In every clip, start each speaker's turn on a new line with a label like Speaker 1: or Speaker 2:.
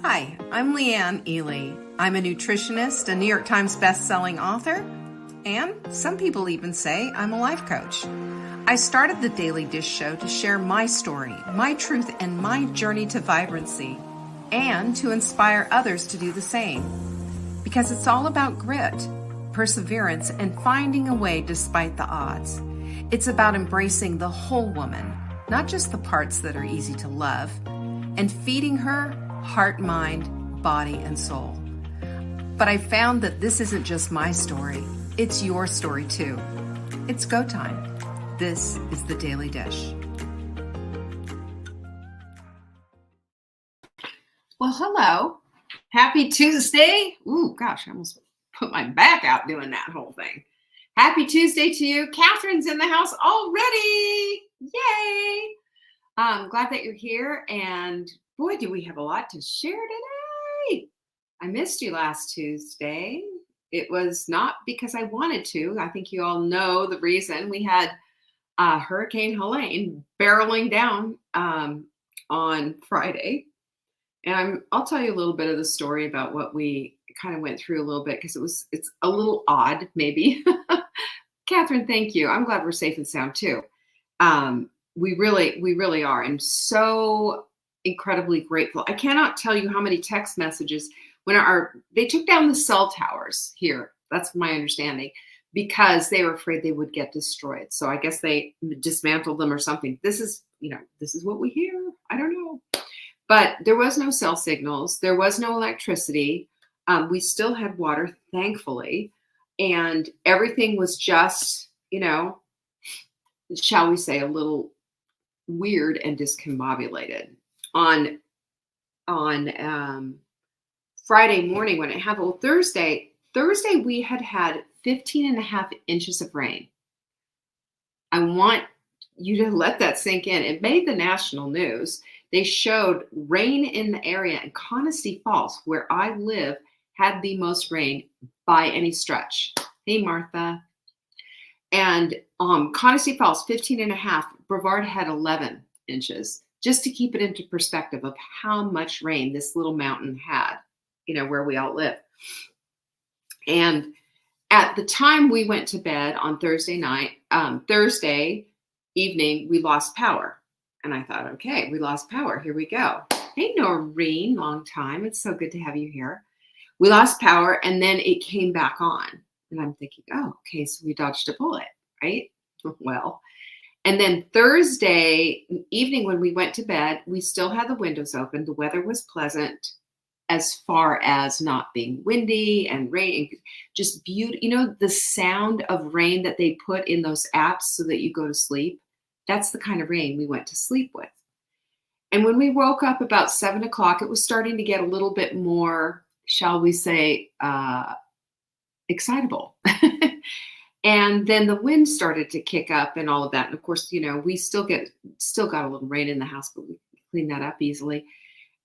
Speaker 1: Hi, I'm Leanne Ely. I'm a nutritionist, a New York Times best-selling author, and some people even say I'm a life coach. I started the Daily Dish Show to share my story, my truth, and my journey to vibrancy, and to inspire others to do the same. Because it's all about grit, perseverance, and finding a way despite the odds. It's about embracing the whole woman, not just the parts that are easy to love, and feeding her heart, mind, body, and soul. But I found that this isn't just my story, it's your story too. It's go time. This is the Daily Dish. Well, hello. Happy Tuesday. Ooh, gosh, I almost put my back out doing that whole thing. Happy Tuesday to you. Catherine's in the house already. Yay. I'm glad that you're here. And boy, do we have a lot to share today. I missed you last Tuesday. It was not because I wanted to. I think you all know the reason. We had Hurricane Helene barreling down on Friday. And I'll tell you a little bit of the story about what we kind of went through a little bit because it's a little odd, maybe. Catherine, thank you. I'm glad we're safe and sound too. We really are. I'm so incredibly grateful. I cannot tell you how many text messages when they took down the cell towers here. That's my understanding, because they were afraid they would get destroyed. So I guess they dismantled them or something. This is what we hear. I don't know. But there was no cell signals. There was no electricity. We still had water, thankfully. And everything was just, shall we say, a little weird and discombobulated. On Friday morning when it happened, well, Thursday we had 15 and a half inches of rain. I want you to let that sink in. It made the national news. They showed rain in the area, and Conisty Falls, where I live, had the most rain by any stretch. Hey, Martha. And Conisty Falls, 15 and a half. Brevard had 11 inches, just to keep it into perspective of how much rain this little mountain had, where we all live. And at the time we went to bed on Thursday evening, we lost power. And I thought, okay, we lost power. Here we go. Hey, Noreen, long time. It's so good to have you here. We lost power, and then it came back on. And I'm thinking, oh, okay, so we dodged a bullet, right? Well, and then Thursday evening when we went to bed, we still had the windows open. The weather was pleasant as far as not being windy and rain. Just beautiful. The sound of rain that they put in those apps so that you go to sleep. That's the kind of rain we went to sleep with. And when we woke up about 7 o'clock, it was starting to get a little bit more, shall we say, excitable. And then the wind started to kick up and all of that. And of course, we still got a little rain in the house, but we cleaned that up easily.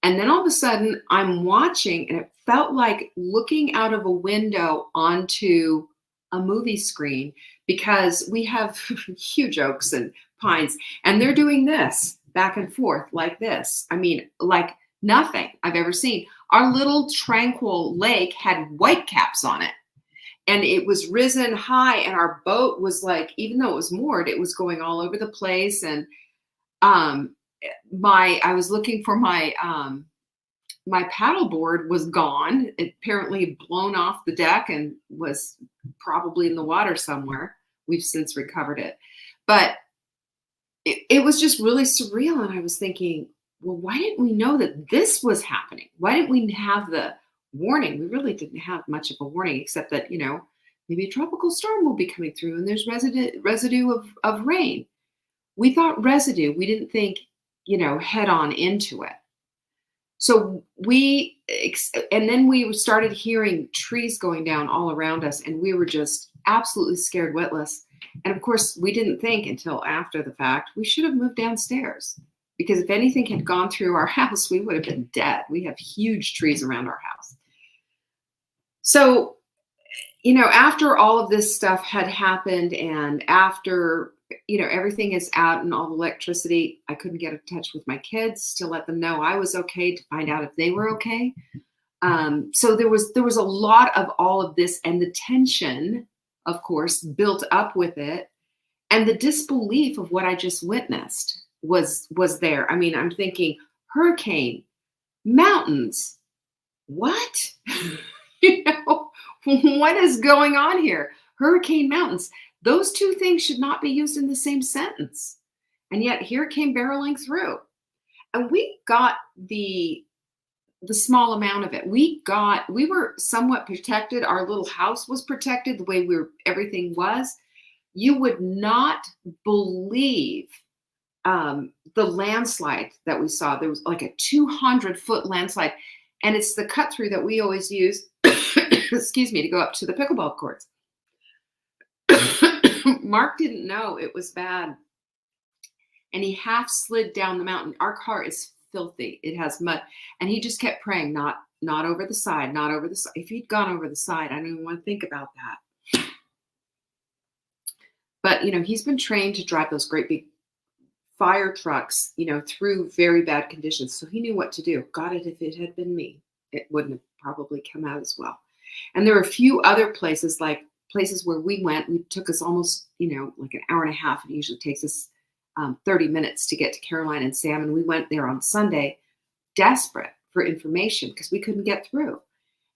Speaker 1: And then all of a sudden I'm watching, and it felt like looking out of a window onto a movie screen, because we have huge oaks and pines, and they're doing this back and forth like this. I mean, like nothing I've ever seen. Our little tranquil lake had whitecaps on it, and it was risen high, and our boat was like, even though it was moored, it was going all over the place. And I was looking for my paddleboard was gone. It apparently blown off the deck and was probably in the water somewhere. We've since recovered it. But it was just really surreal. And I was thinking, well, why didn't we know that this was happening? Why didn't we have the warning? We really didn't have much of a warning, except that, maybe a tropical storm will be coming through and there's residue of rain. We thought residue. We didn't think, head on into it. So and then we started hearing trees going down all around us, and we were just absolutely scared witless. And of course, we didn't think until after the fact, we should have moved downstairs, because if anything had gone through our house, we would have been dead. We have huge trees around our house. So, after all of this stuff had happened, and after everything is out and all the electricity. I couldn't get in touch with my kids to let them know I was okay, to find out if they were okay. So there was a lot of all of this, and the tension, of course, built up with it, and the disbelief of what I just witnessed was there. I mean, I'm thinking hurricane, mountains, what? you know, what is going on here? Hurricane, mountains. Those two things should not be used in the same sentence. And yet here it came barreling through. And we got the small amount of it. We were somewhat protected. Our little house was protected the way everything was. You would not believe the landslide that we saw. There was like a 200-foot landslide. And it's the cut through that we always use, excuse me, to go up to the pickleball courts. Mark didn't know it was bad. And he half slid down the mountain. Our car is filthy. It has mud. And he just kept praying, not over the side, not over the side. If he'd gone over the side, I don't even want to think about that. But, he's been trained to drive those great big fire trucks, through very bad conditions. So he knew what to do. God, if it had been me, it wouldn't have probably come out as well. And there were a few other places, like places where we went. It took us almost, like an hour and a half. It usually takes us 30 minutes to get to Caroline and Sam. And we went there on Sunday, desperate for information because we couldn't get through.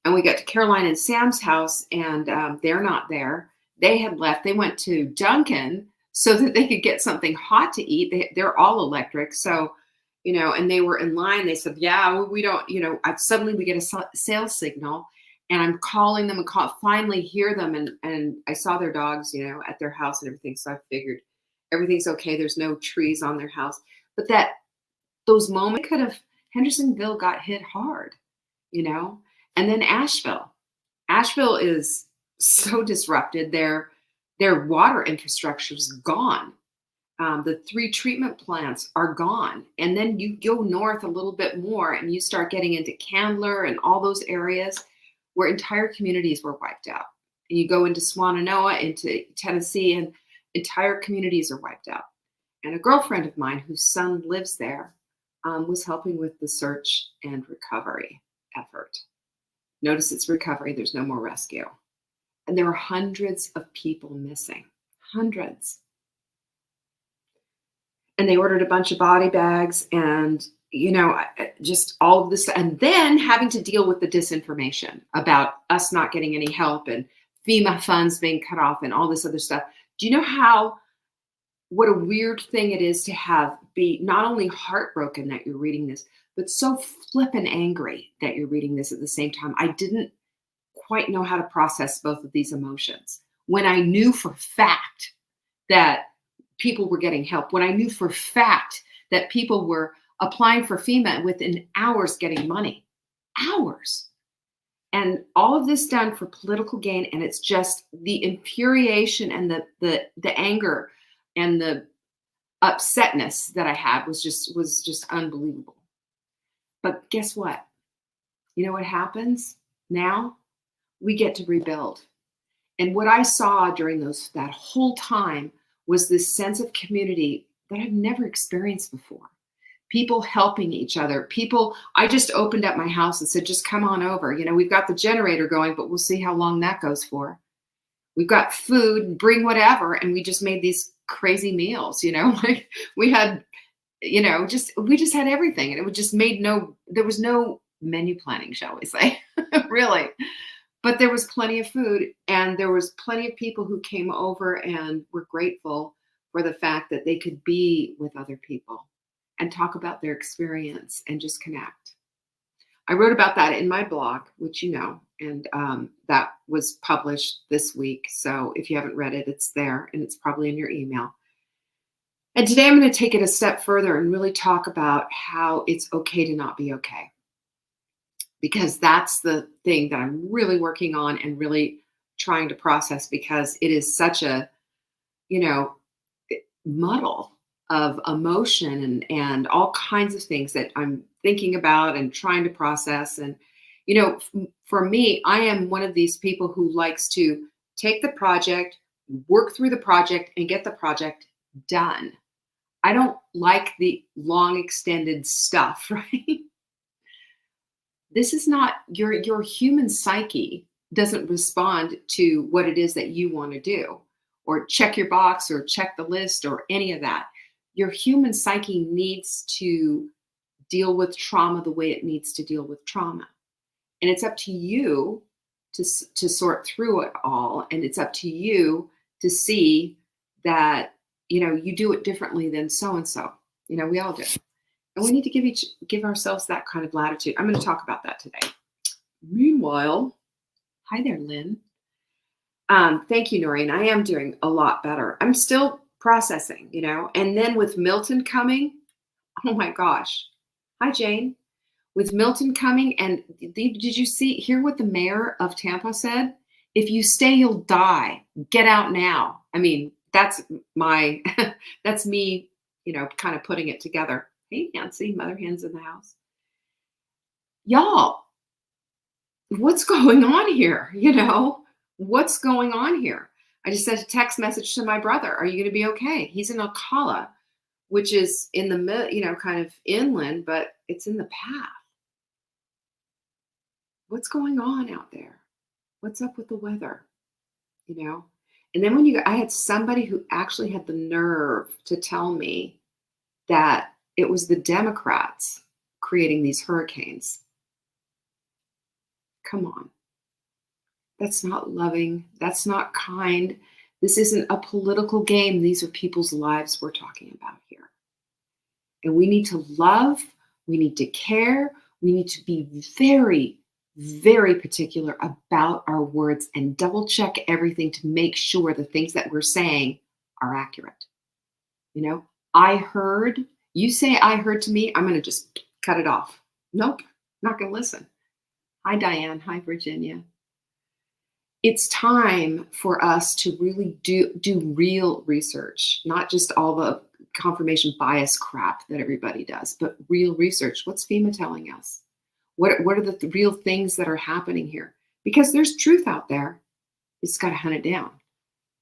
Speaker 1: And we got to Caroline and Sam's house, and they're not there. They had left. They went to Dunkin' so that they could get something hot to eat. They're all electric. So, and they were in line. They said, yeah, we don't, suddenly we get a sales signal, and I'm calling them and finally hear them. And I saw their dogs, at their house and everything. So I figured everything's okay. There's no trees on their house. But those moments Hendersonville got hit hard, and then Asheville is so disrupted. Their water infrastructure is gone. The 3 treatment plants are gone. And then you go north a little bit more and you start getting into Candler and all those areas where entire communities were wiped out. And you go into Swannanoa, into Tennessee, and entire communities are wiped out. And a girlfriend of mine whose son lives there was helping with the search and recovery effort. Notice it's recovery. There's no more rescue. And there were hundreds of people missing. Hundreds. And they ordered a bunch of body bags and, just all of this. And then having to deal with the disinformation about us not getting any help and FEMA funds being cut off and all this other stuff. Do you know what a weird thing it is to be not only heartbroken that you're reading this, but so flippin' angry that you're reading this at the same time? I didn't quite know how to process both of these emotions when I knew for fact that people were getting help, when I knew for fact that people were applying for FEMA within hours getting money. Hours. And all of this done for political gain. And it's just the infuriation and the anger and the upsetness that I had was just unbelievable. But guess what? You know what happens now? We get to rebuild. And what I saw during that whole time was this sense of community that I've never experienced before. People helping each other. I just opened up my house and said, just come on over. We've got the generator going, but we'll see how long that goes for. We've got food, bring whatever. And we just made these crazy meals, like we had, we just had everything. And it just there was no menu planning, shall we say, really. But there was plenty of food, and there was plenty of people who came over and were grateful for the fact that they could be with other people and talk about their experience and just connect. I wrote about that in my blog, which and that was published this week. So if you haven't read it, it's there, and it's probably in your email. And today I'm going to take it a step further and really talk about how it's okay to not be okay. Because that's the thing that I'm really working on and really trying to process, because it is such a, muddle of emotion and all kinds of things that I'm thinking about and trying to process. And, for me, I am one of these people who likes to take the project, work through the project, and get the project Done. I don't like the long extended stuff, right? This is not your human psyche doesn't respond to what it is that you want to do or check your box or check the list or any of that. Your human psyche needs to deal with trauma the way it needs to deal with trauma. And it's up to you to sort through it all. And it's up to you to see that, you do it differently than so-and-so. We all do. And we need to give ourselves that kind of latitude. I'm going to talk about that today. Meanwhile, hi there, Lynn. Thank you, Noreen. I am doing a lot better. I'm still processing, and then with Milton coming, oh my gosh. Hi, Jane. With Milton coming, and did you hear what the mayor of Tampa said? If you stay, you'll die. Get out now. I mean, that's that's me, kind of putting it together. Hey, Nancy, Mother Hen's in the house. Y'all, what's going on here? What's going on here? I just sent a text message to my brother. Are you going to be okay? He's in Ocala, which is in the kind of inland, but it's in the path. What's going on out there? What's up with the weather? And then I had somebody who actually had the nerve to tell me that it was the Democrats creating these hurricanes. Come on. That's not loving. That's not kind. This isn't a political game. These are people's lives we're talking about here. And we need to love. We need to care. We need to be very, very particular about our words and double check everything to make sure the things that we're saying are accurate. I heard, you say I heard to me, I'm going to just cut it off. Nope, not going to listen. Hi, Diane. Hi, Virginia. It's time for us to really do real research, not just all the confirmation bias crap that everybody does, but real research. What's FEMA telling us? What are the real things that are happening here? Because there's truth out there. It's got to hunt it down,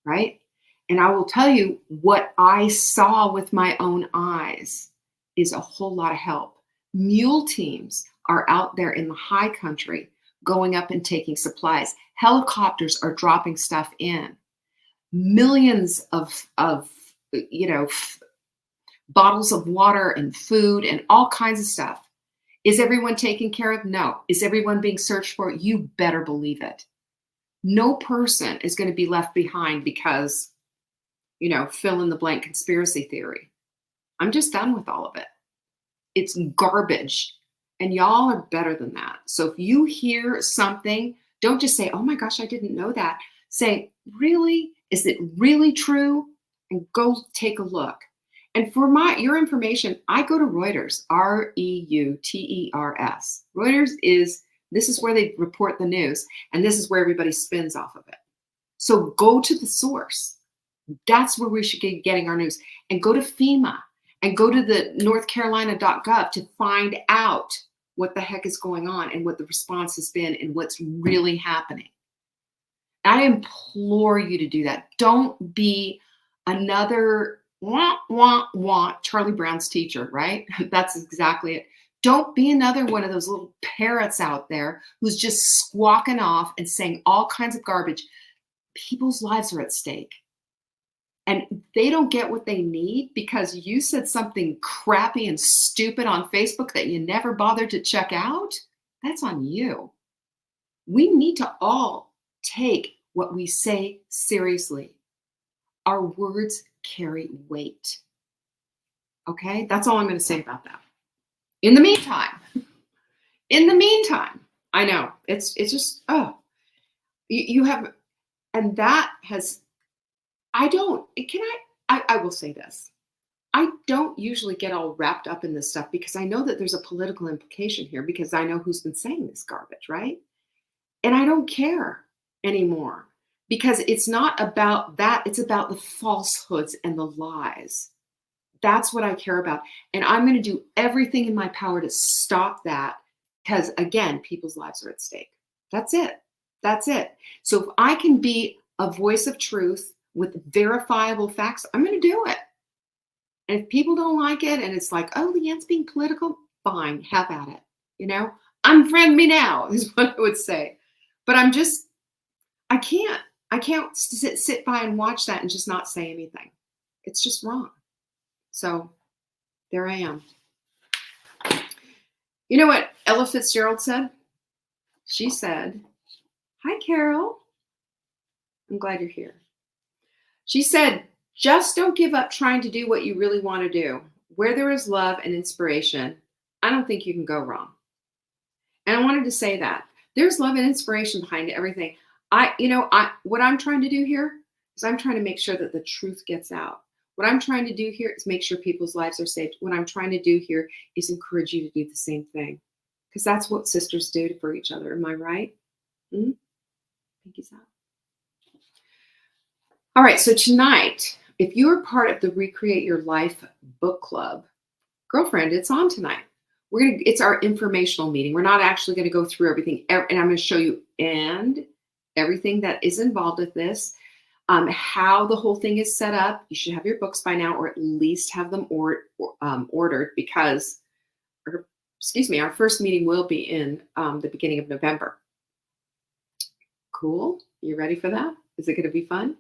Speaker 1: right? And I will tell you what I saw with my own eyes is a whole lot of help. Mule teams are out there in the high country going up and taking supplies. Helicopters are dropping stuff in. Millions of bottles of water and food and all kinds of stuff. Is everyone taken care of? No. Is everyone being searched for? You better believe it. No person is going to be left behind because, fill in the blank conspiracy theory. I'm just done with all of it. It's garbage. And y'all are better than that. So if you hear something, don't just say, oh my gosh, I didn't know that. Say, really? Is it really true? And go take a look. And for your information, I go to Reuters, Reuters. Reuters this is where they report the news, and this is where everybody spins off of it. So go to the source. That's where we should be getting our news. And go to FEMA and go to the northcarolina.gov to find out what the heck is going on and what the response has been and what's really happening. I implore you to do that. Don't be another Charlie Brown's teacher, right? That's exactly it. Don't be another one of those little parrots out there who's just squawking off and saying all kinds of garbage. People's lives are at stake. And they don't get what they need because you said something crappy and stupid on Facebook that you never bothered to check out. That's on you. We need to all take what we say seriously. Our words carry weight. Okay? That's all I'm going to say about that. In the meantime, I know it's just, you have, and that has, I will say this. I don't usually get all wrapped up in this stuff because I know that there's a political implication here because I know who's been saying this garbage, right? And I don't care anymore because it's not about that. It's about the falsehoods and the lies. That's what I care about. And I'm going to do everything in my power to stop that because, again, people's lives are at stake. That's it. That's it. So if I can be a voice of truth with verifiable facts, I'm going to do it. And if people don't like it and it's like, oh, Leanne's being political, fine, have at it. You know, unfriend me now is what I would say. But I can't sit by and watch that and just not say anything. It's just wrong. So there I am. You know what Ella Fitzgerald said? She said, hi, Carol. I'm glad you're here. She said, just don't give up trying to do what you really want to do. Where there is love and inspiration, I don't think you can go wrong. And I wanted to say that. There's love and inspiration behind everything. What I'm trying to do here is I'm trying to make sure that the truth gets out. What I'm trying to do here is make sure people's lives are saved. What I'm trying to do here is encourage you to do the same thing. Because that's what sisters do for each other. Am I right? Pinkies out. All right, so tonight, if you're part of the Recreate Your Life book club, girlfriend, it's on tonight. It's our informational meeting. We're not actually going to go through everything, and I'm going to show you and everything that is involved with this, how the whole thing is set up. You should have your books by now, or at least have them ordered, because, our first meeting will be in the beginning of November. Cool. You ready for that? Is it going to be fun?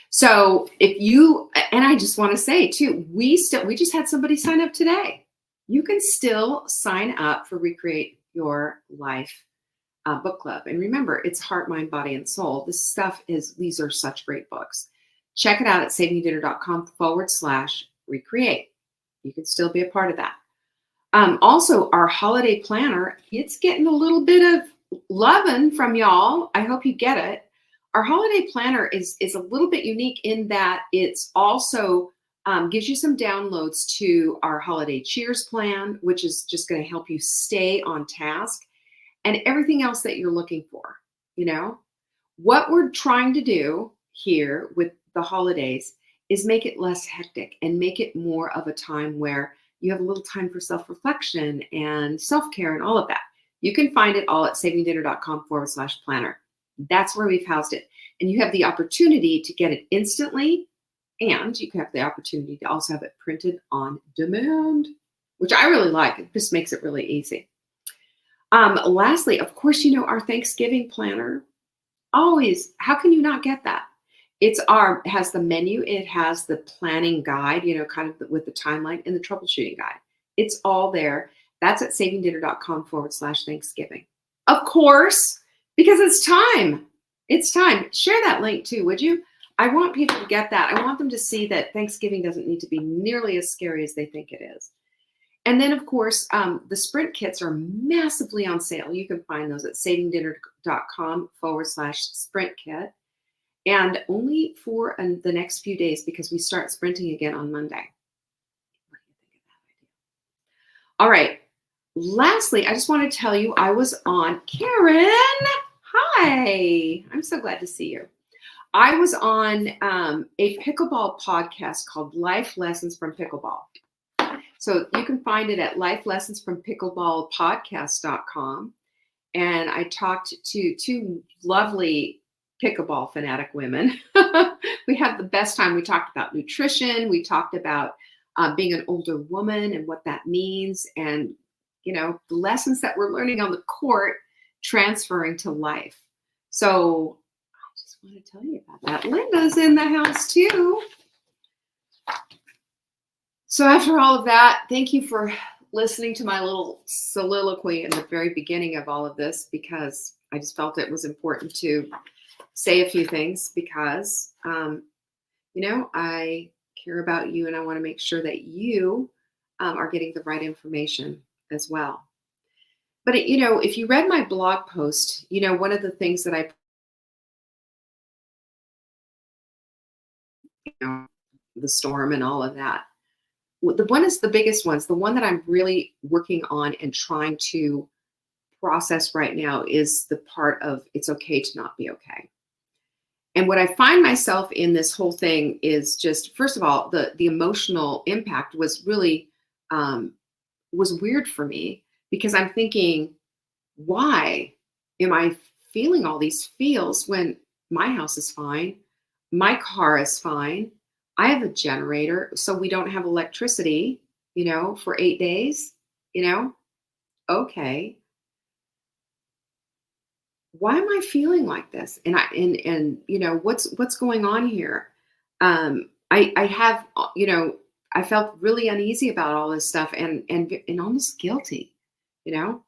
Speaker 1: So and I just want to say too, we just had somebody sign up today. You can still sign up for Recreate Your Life book club. And remember, it's heart, mind, body, and soul. These are such great books. Check it out at savingdinner.com/recreate. You can still be a part of that. Also, our holiday planner, it's getting a little bit of loving from y'all. I hope you get it. Our holiday planner is a little bit unique in that it's also gives you some downloads to our holiday cheers plan, which is just going to help you stay on task, and everything else that you're looking for. You know, what we're trying to do here with the holidays is make it less hectic and make it more of a time where you have a little time for self-reflection and self-care and all of that. You can find it all at savingdinner.com/planner. That's where we've housed it. And you have the opportunity to get it instantly, and you can have the opportunity to also have it printed on demand, which I really like. It just makes it really easy. Lastly, of course, our Thanksgiving planner. Always, how can you not get that? It has the menu, it has the planning guide, kind of with the timeline, and the troubleshooting guide. It's all there. That's at savingdinner.com/Thanksgiving. Of course, because it's time. It's time. Share that link too, would you? I want people to get that. I want them to see that Thanksgiving doesn't need to be nearly as scary as they think it is. And then, of course, the sprint kits are massively on sale. You can find those at savingdinner.com/sprint kit. And only for the next few days, because we start sprinting again on Monday. What do you think of that idea? All right. Lastly, I just want to tell you I was on Karen. Hi. I'm so glad to see you. I was on a pickleball podcast called Life Lessons from Pickleball. So you can find it at lifelessonsfrompickleballpodcast.com. And I talked to two lovely pickleball fanatic women. We had the best time. We talked about nutrition. We talked about being an older woman and what that means, and the lessons that we're learning on the court transferring to life. So I just want to tell you about that. Linda's in the house too. So after all of that, thank you for listening to my little soliloquy in the very beginning of all of this, because I just felt it was important to say a few things, because, I care about you, and I want to make sure that you are getting the right information as well. But, if you read my blog post, one of the things that the storm and all of that, the one is the biggest ones. The one that I'm really working on and trying to process right now is the part of it's okay to not be okay. And what I find myself in this whole thing is just, first of all, the emotional impact was really was weird for me, because I'm thinking, why am I feeling all these feels when my house is fine, my car is fine, I have a generator, so we don't have electricity, for 8 days, you know? Okay. Why am I feeling like this? And what's going on here? I have I felt really uneasy about all this stuff and almost guilty, you know.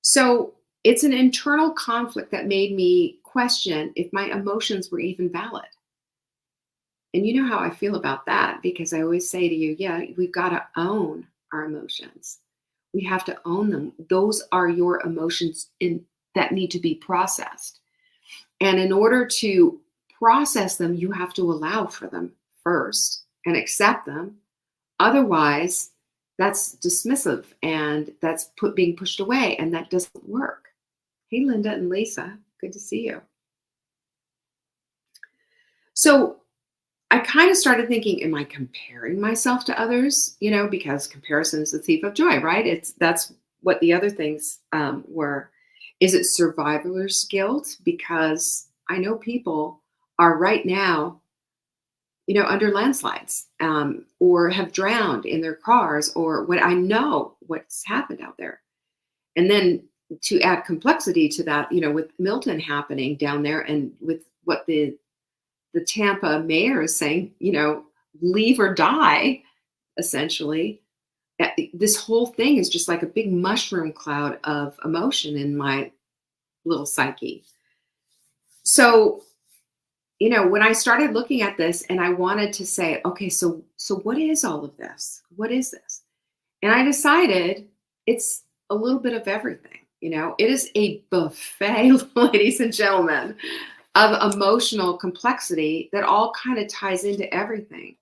Speaker 1: So it's an internal conflict that made me question if my emotions were even valid. And you know how I feel about that because I always say to you, yeah, we've got to own our emotions. We have to own them. Those are your emotions that need to be processed. And in order to process them, you have to allow for them first and accept them. Otherwise, that's dismissive and that's being pushed away, and that doesn't work. Hey, Linda and Lisa, good to see you. So I kind of started thinking, am I comparing myself to others? Because comparison is the thief of joy, right? That's what the other things were. Is it survivor's guilt? Because I know people are right now, under landslides, or have drowned in their cars, or what I know what's happened out there. And then to add complexity to that, with Milton happening down there, and with what the Tampa mayor is saying, leave or die, essentially. This whole thing is just like a big mushroom cloud of emotion in my little psyche. So, when I started looking at this and I wanted to say, okay, so what is all of this? What is this? And I decided it's a little bit of everything. It is a buffet, ladies and gentlemen, of emotional complexity that all kind of ties into everything.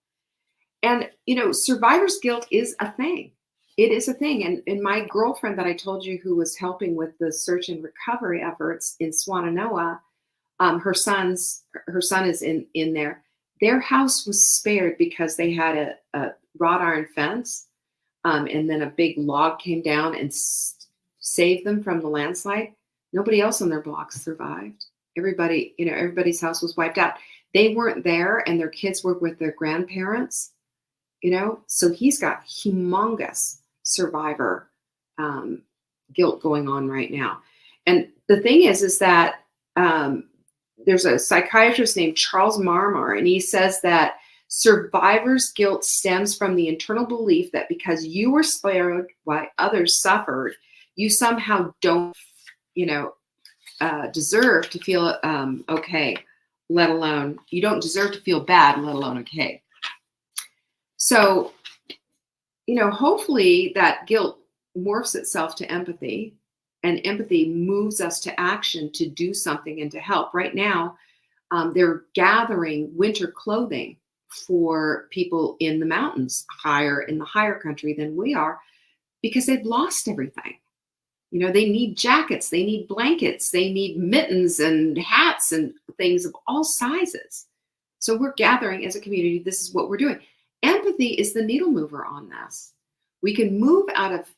Speaker 1: And, survivor's guilt is a thing. It is a thing. And my girlfriend that I told you who was helping with the search and recovery efforts in Swannanoa, her son is in there. Their house was spared because they had a wrought iron fence. And then a big log came down and saved them from the landslide. Nobody else on their block survived. Everybody's house was wiped out. They weren't there, and their kids were with their grandparents, so he's got humongous survivor guilt going on right now. And the thing is that there's a psychiatrist named Charles Marmar, and he says that survivor's guilt stems from the internal belief that because you were spared while others suffered, you somehow don't, deserve to feel okay, let alone you don't deserve to feel bad, let alone okay. So, hopefully that guilt morphs itself to empathy, and empathy moves us to action to do something and to help. Right now, they're gathering winter clothing for people in the mountains, in the higher country than we are, because they've lost everything. They need jackets, they need blankets, they need mittens and hats and things of all sizes. So we're gathering as a community. This is what we're doing. Empathy is the needle mover on this. We can move out of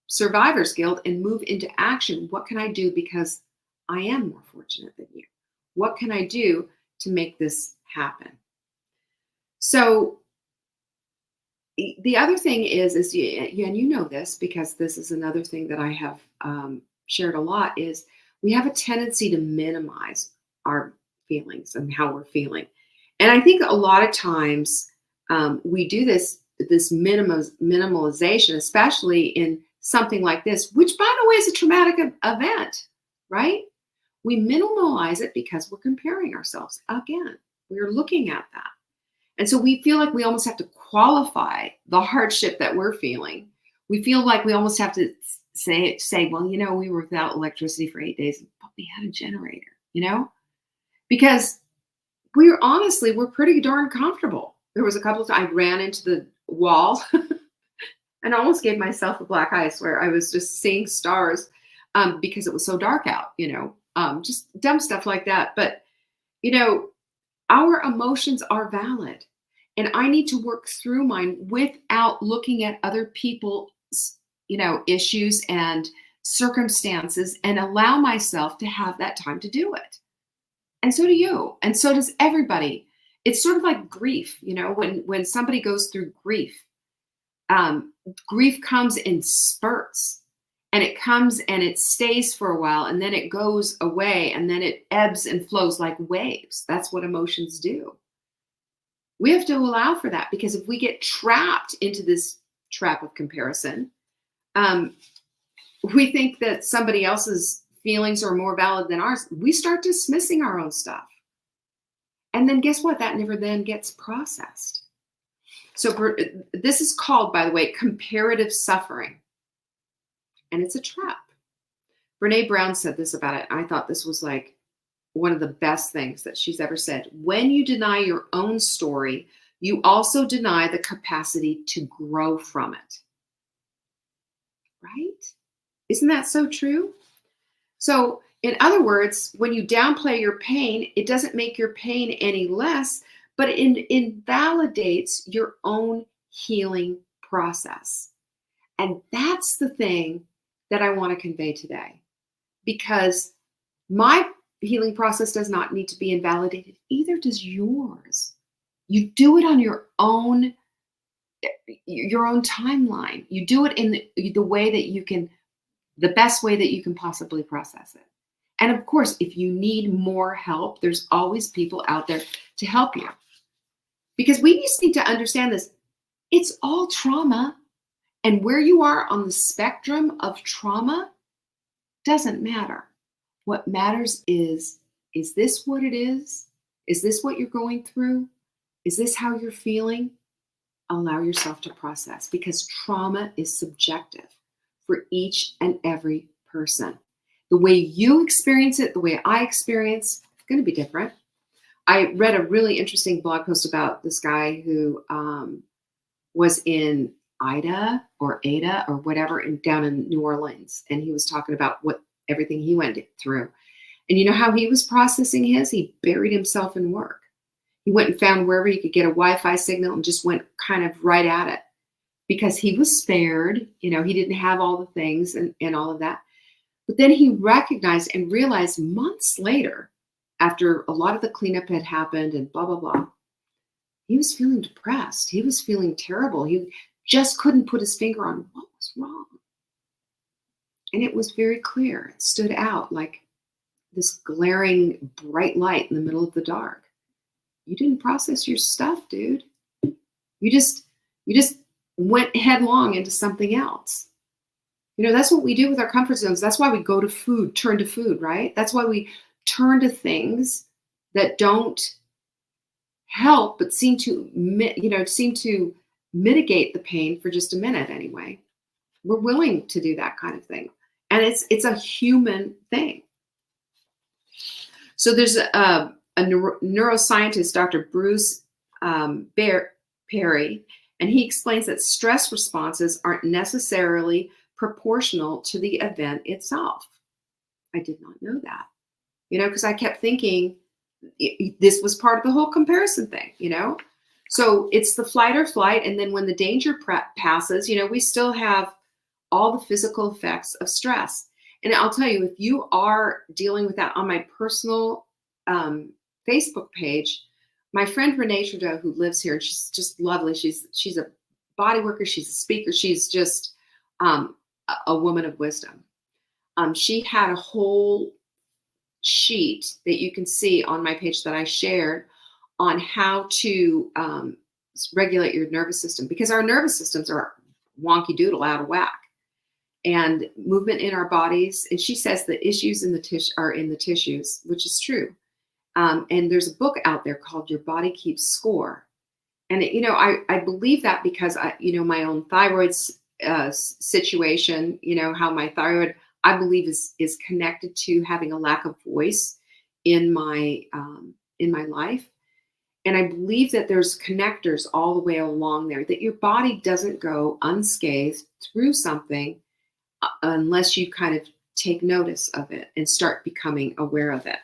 Speaker 1: survivor's guilt and move into action. What can I do because I am more fortunate than you? What can I do to make this happen? So the other thing is, and you know this because this is another thing that I have shared a lot, is we have a tendency to minimize our feelings and how we're feeling. And I think a lot of times we do this minimalization, especially in something like this, which, by the way, is a traumatic event, right? We minimalize it because we're comparing ourselves. Again, we're looking at that. And so we feel like we almost have to qualify the hardship that we're feeling. We feel like we almost have to say, well, we were without electricity for 8 days, but we had a generator, because we're pretty darn comfortable. There was a couple of times I ran into the wall and almost gave myself a black eye. I swear I was just seeing stars because it was so dark out, just dumb stuff like that. But, our emotions are valid, and I need to work through mine without looking at other people's, issues and circumstances, and allow myself to have that time to do it. And so do you. And so does everybody. It's sort of like grief, when somebody goes through grief, um, grief comes in spurts, and it comes and it stays for a while, and then it goes away, and then it ebbs and flows like waves. That's what emotions do. We have to allow for that, because if we get trapped into this trap of comparison, um, we think that somebody else's feelings are more valid than ours. We start dismissing our own stuff. And then guess what? That never then gets processed. So this is called, by the way, comparative suffering. And it's a trap. Brene Brown said this about it. I thought this was like one of the best things that she's ever said. When you deny your own story, you also deny the capacity to grow from it. Right? Isn't that so true? So, in other words, when you downplay your pain, it doesn't make your pain any less, but it invalidates your own healing process. And that's the thing that I want to convey today, because my healing process does not need to be invalidated. Either does yours. You do it on your own timeline. You do it in the way that you can, the best way that you can possibly process it. And of course, if you need more help, there's always people out there to help you. Because we just need to understand this. It's all trauma. And where you are on the spectrum of trauma doesn't matter. What matters is this what it is? Is this what you're going through? Is this how you're feeling? Allow yourself to process, because trauma is subjective for each and every person. The way you experience it, the way I experience, it's going to be different. I read a really interesting blog post about this guy who was in Ada or whatever, down in New Orleans. And he was talking about everything he went through. And you know how he was processing his? He buried himself in work. He went and found wherever he could get a Wi-Fi signal and just went kind of right at it, because he was spared. He didn't have all the things and all of that. But then he recognized and realized months later, after a lot of the cleanup had happened and blah, blah, blah, he was feeling depressed. He was feeling terrible. He just couldn't put his finger on what was wrong. And it was very clear. It stood out like this glaring bright light in the middle of the dark. You didn't process your stuff, dude. You just went headlong into something else. That's what we do with our comfort zones. That's why we go to food, turn to food, right? That's why we turn to things that don't help, but seem to mitigate the pain for just a minute anyway. We're willing to do that kind of thing. And it's a human thing. So there's a neuroscientist, Dr. Bruce Perry, and he explains that stress responses aren't necessarily proportional to the event itself. I did not know that, because I kept thinking this was part of the whole comparison thing, So it's the flight or flight. And then when the danger passes, we still have all the physical effects of stress. And I'll tell you, if you are dealing with that, on my personal Facebook page, my friend Renee Trudeau, who lives here, and she's just lovely. She's a body worker. She's a speaker. She's just a woman of wisdom. She had a whole sheet that you can see on my page that I shared on how to regulate your nervous system, because our nervous systems are wonky doodle, out of whack, and movement in our bodies. And she says the issues are in the tissues, which is true. And there's a book out there called Your Body Keeps Score. And I believe that because my own thyroid situation, how my thyroid, I believe is connected to having a lack of voice in my life. And I believe that there's connectors all the way along there, that your body doesn't go unscathed through something unless you kind of take notice of it and start becoming aware of it.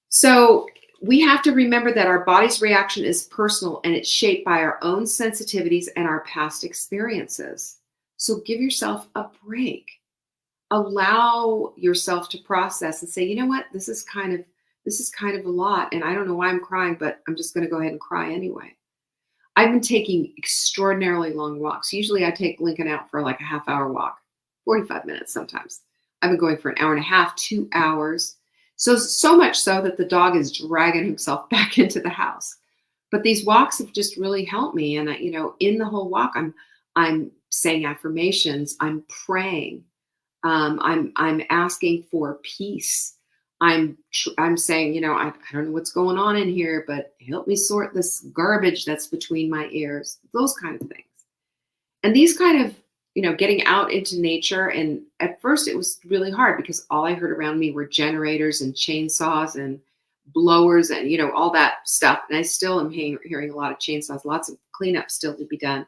Speaker 1: So we have to remember that our body's reaction is personal, and it's shaped by our own sensitivities and our past experiences. So give yourself a break. Allow yourself to process and say, you know what, this is this is kind of a lot. And I don't know why I'm crying, but I'm just going to go ahead and cry anyway. I've been taking extraordinarily long walks. Usually I take Lincoln out for like a half-hour walk, 45 minutes sometimes. I've been going for an hour and a half, 2 hours. So much so that the dog is dragging himself back into the house. But these walks have just really helped me. And in the whole walk, I'm saying affirmations. I'm praying. I'm asking for peace. I'm saying, I don't know what's going on in here, but help me sort this garbage that's between my ears. Those kind of things. And these kind of, getting out into nature. And at first it was really hard because all I heard around me were generators and chainsaws and blowers and, all that stuff. And I still am hearing a lot of chainsaws, lots of cleanup still to be done.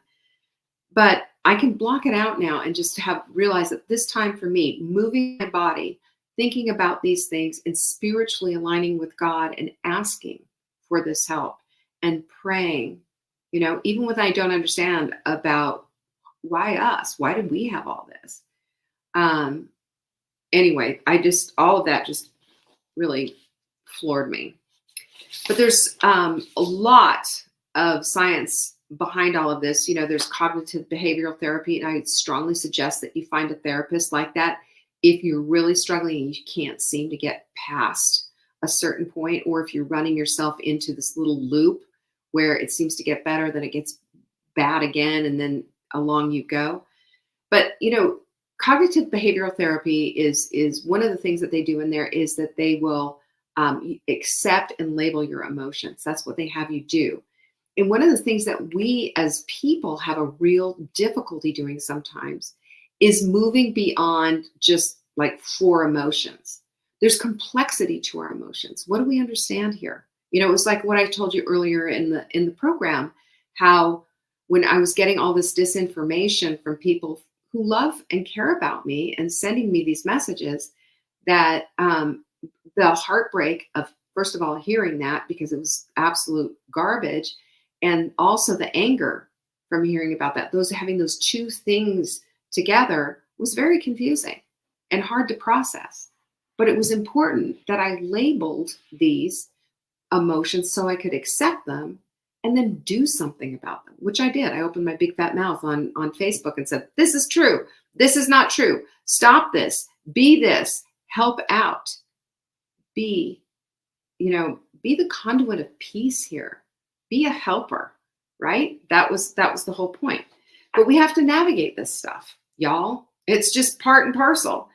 Speaker 1: But I can block it out now and just realize that this time for me, moving my body, thinking about these things and spiritually aligning with God and asking for this help and praying, even when I don't understand about why us, why did we have all this? Anyway, all of that just really floored me. But there's a lot of science behind all of this. There's cognitive behavioral therapy, and I strongly suggest that you find a therapist like that if you're really struggling and you can't seem to get past a certain point, or if you're running yourself into this little loop where it seems to get better, then it gets bad again, and then along you go. But, cognitive behavioral therapy is one of the things that they do in there is that they will accept and label your emotions. That's what they have you do. And one of the things that we as people have a real difficulty doing sometimes is moving beyond just like 4 emotions. There's complexity to our emotions. What do we understand here? It was like what I told you earlier in the program, how when I was getting all this disinformation from people who love and care about me and sending me these messages, that the heartbreak of, first of all, hearing that because it was absolute garbage, and also the anger from hearing about that, having those 2 things together was very confusing and hard to process. But it was important that I labeled these emotions so I could accept them and then do something about them, which I did. I opened my big fat mouth on Facebook and said, this is true. This is not true. Stop this. Be this. Help out. Be the conduit of peace here. Be a helper, right? That was the whole point. But we have to navigate this stuff, y'all. It's just part and parcel.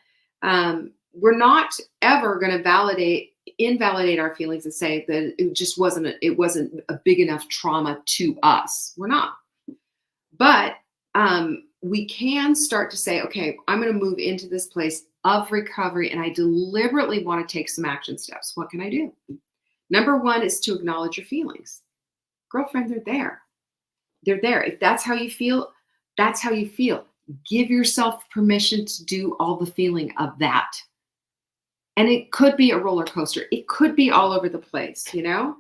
Speaker 1: We're not ever going to invalidate our feelings and say that it wasn't a big enough trauma to us. We're not. But we can start to say, okay, I'm going to move into this place of recovery, and I deliberately want to take some action steps. What can I do? Number 1 is to acknowledge your feelings. Girlfriend, they're there. They're there. If that's how you feel, that's how you feel. Give yourself permission to do all the feeling of that. And it could be a roller coaster. It could be all over the place, And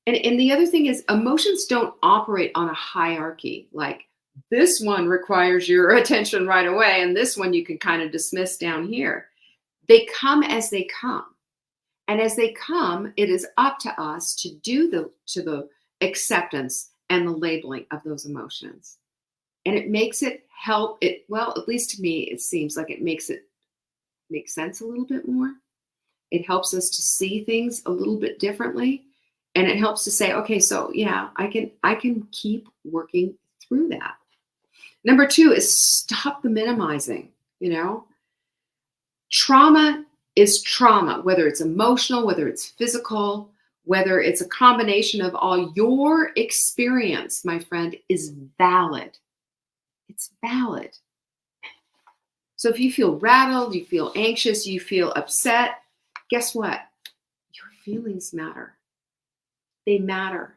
Speaker 1: the other thing is, emotions don't operate on a hierarchy. Like, this one requires your attention right away, and this one you can kind of dismiss down here. They come as they come. And as they come, it is up to us to do the acceptance and the labeling of those emotions. And it makes it at least to me, it seems like it makes it make sense a little bit more. It helps us to see things a little bit differently. And it helps to say, okay, so yeah, I can keep working through that. Number 2 is stop the minimizing, Trauma is trauma, whether it's emotional, whether it's physical, whether it's a combination of all. Your experience, my friend, is valid. It's valid. So if you feel rattled, you feel anxious, you feel upset, guess what? Your feelings matter. They matter,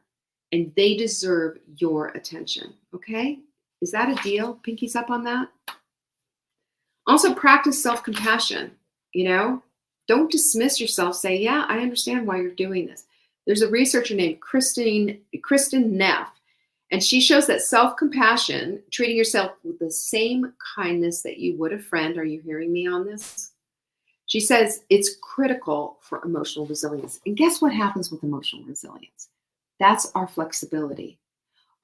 Speaker 1: and they deserve your attention. Okay? Is that a deal? Pinkies up on that? Also, practice self-compassion. Don't dismiss yourself. Say, yeah, I understand why you're doing this. There's a researcher named Kristen Neff, and she shows that self-compassion, treating yourself with the same kindness that you would a friend. Are you hearing me on this? She says it's critical for emotional resilience. And guess what happens with emotional resilience? That's our flexibility.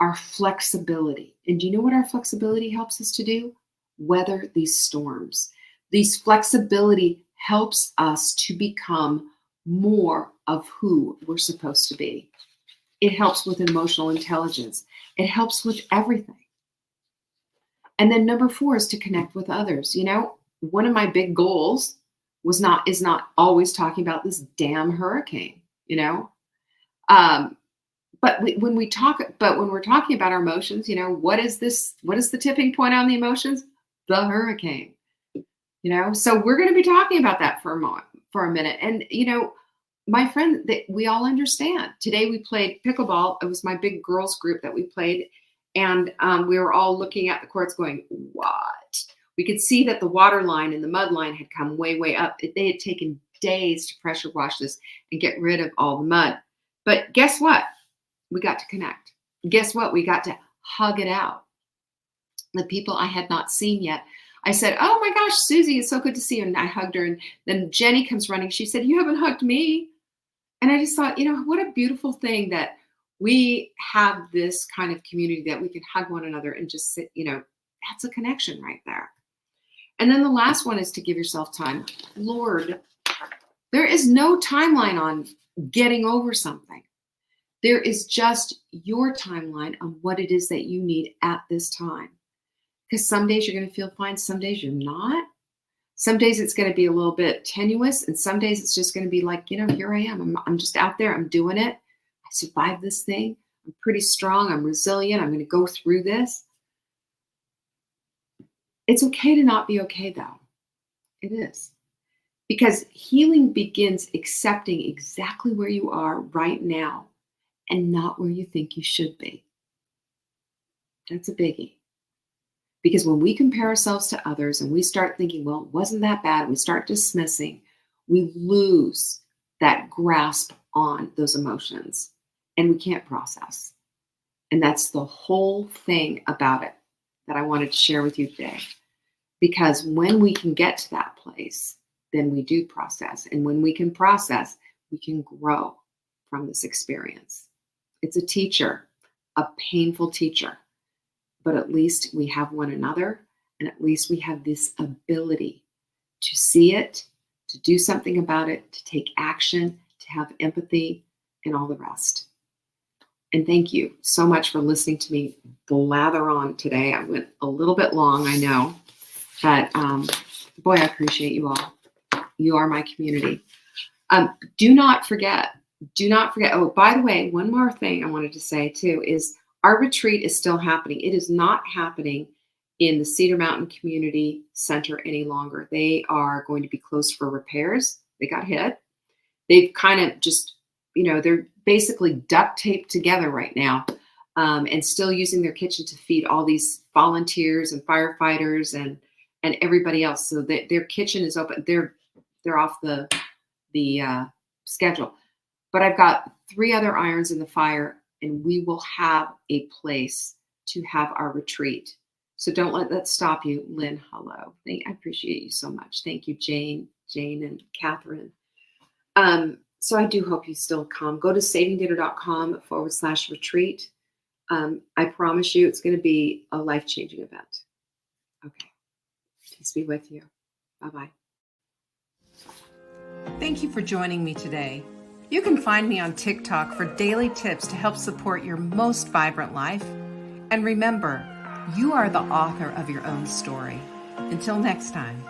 Speaker 1: Our flexibility. And do you know what our flexibility helps us to do? Weather these storms. These flexibility helps us to become more of who we're supposed to be. It helps with emotional intelligence. It helps with everything. And then number 4 is to connect with others. You know, one of my big goals is not always talking about this damn hurricane, you know. But when we're talking about our emotions, you know, what is the tipping point on the emotions? The hurricane. You know, so we're going to be talking about that for a minute. And you know, my friend, that we all understand. Today we played pickleball. It was my big girls group that we played, and we were all looking at the courts going, what? We could see that the water line and the mud line had come way, way up. They had taken days to pressure wash this and get rid of all the mud. But guess what? We got to connect. Guess what? We got to hug it out. The people I had not seen yet. I said, oh my gosh, Susie, it's so good to see you. And I hugged her. And then Jenny comes running. She said, you haven't hugged me. And I just thought, you know, what a beautiful thing that we have this kind of community that we can hug one another and just sit, you know, that's a connection right there. And then the last one is to give yourself time. Lord, there is no timeline on getting over something. There is just your timeline on what it is that you need at this time. Because some days you're going to feel fine, some days you're not. Some days it's going to be a little bit tenuous, and some days it's just going to be like, you know, here I am. I'm just out there. I'm doing it. I survived this thing. I'm pretty strong. I'm resilient. I'm going to go through this. It's okay to not be okay, though. It is. Because healing begins accepting exactly where you are right now and not where you think you should be. That's a biggie. Because when we compare ourselves to others and we start thinking, well, it wasn't that bad, and we start dismissing, we lose that grasp on those emotions and we can't process. And that's the whole thing about it that I wanted to share with you today. Because when we can get to that place, then we do process. And when we can process, we can grow from this experience. It's a teacher, a painful teacher. But at least we have one another, and at least we have this ability to see it, to do something about it, to take action, to have empathy, and all the rest. And thank you so much for listening to me blather on today. I went a little bit long, I know, but boy, I appreciate you all. You are my community. Do not forget. Oh, by the way, one more thing I wanted to say too is our retreat is still happening. It is not happening in the Cedar Mountain Community Center any longer. They are going to be closed for repairs. They got hit. They've kind of just, you know, they're basically duct taped together right now, and still using their kitchen to feed all these volunteers and firefighters and everybody else. So their kitchen is open. They're off the schedule. But I've got 3 other irons in the fire, and we will have a place to have our retreat. So don't let that stop you. Lynn, hello. I appreciate you so much. Thank you, Jane, and Catherine. So I do hope you still come. Go to savingdata.com/retreat. I promise you it's going to be a life-changing event. Okay. Peace be with you. Bye-bye.
Speaker 2: Thank you for joining me today. You can find me on TikTok for daily tips to help support your most vibrant life. And remember, you are the author of your own story. Until next time.